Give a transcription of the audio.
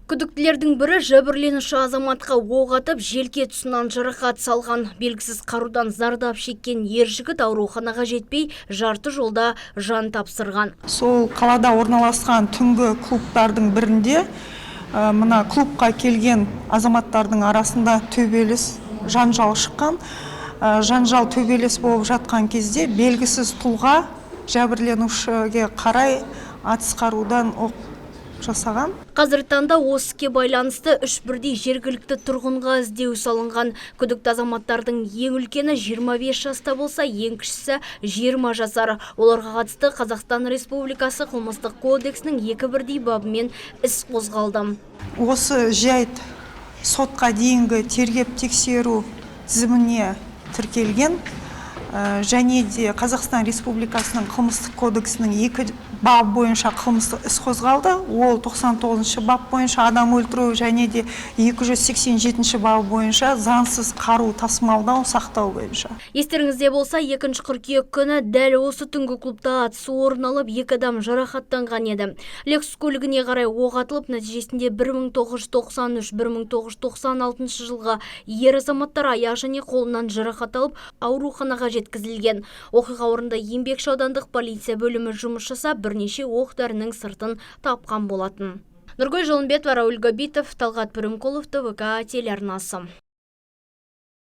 Күдіктілердің бірі жәбірленуші азаматқа оқ атып, желке тұсынан жарақат салған. Белгісіз қарудан зардап шеккен ер жігіт ауруханаға жетпей, жарты жолда жан тапсырған. Сол қалада орналасқан түнгі клубтардың бірінде мына клубқа келген азаматтардың арасында төбелес жанжал шыққан. Жанжал төбелес болып жатқан кезде белгісіз тұлға жәбірленушіге қарай атыс қарудан оқ жасаған. Қазіргі таңда осы іске байланысты үш бірдей жергілікті тұрғынға іздеу салынған. Күдікті азаматтардың ең үлкені 25 жаста болса, ең кішісі 20 жасар. Оларға қатысты Қазақстан Республикасы қылмыстық кодексінің екі бірдей бабымен іс қозғалды. Осы жайт сотқа дейінгі тергеп тексеру тізіміне тіркелген. Және де Қазақстан Республикасының қылмыстық кодексінің екі бап бойынша қылмыстық іс қозғалды. Ол 99-шы бап бойынша адам өлтіру және де 287-ші бап бойынша заңсыз қару тасымалдау, сақтау бойынша. Естеріңізде болса, 2 қыркүйек күні дәл осы түнгі клубта атыс орын алып, екі адам жарақаттанған еді. Lexus көлігіне қарай оқ атылып, нәтижесінде 1993-1996 жылғы ер азаматтар аяқ және қолынан жарақат алып, ауруханаға жеткізілген. Оқиға орнында еңбекші аудандық полиция бөлімі жұмыс жасап, бірнеше оқ-дәрінің сыртын тапқан болатын. Нұргүл Жолымбетова, Рауль Габитов, Талғат Пірімқұлов, ТВК телеарнасы.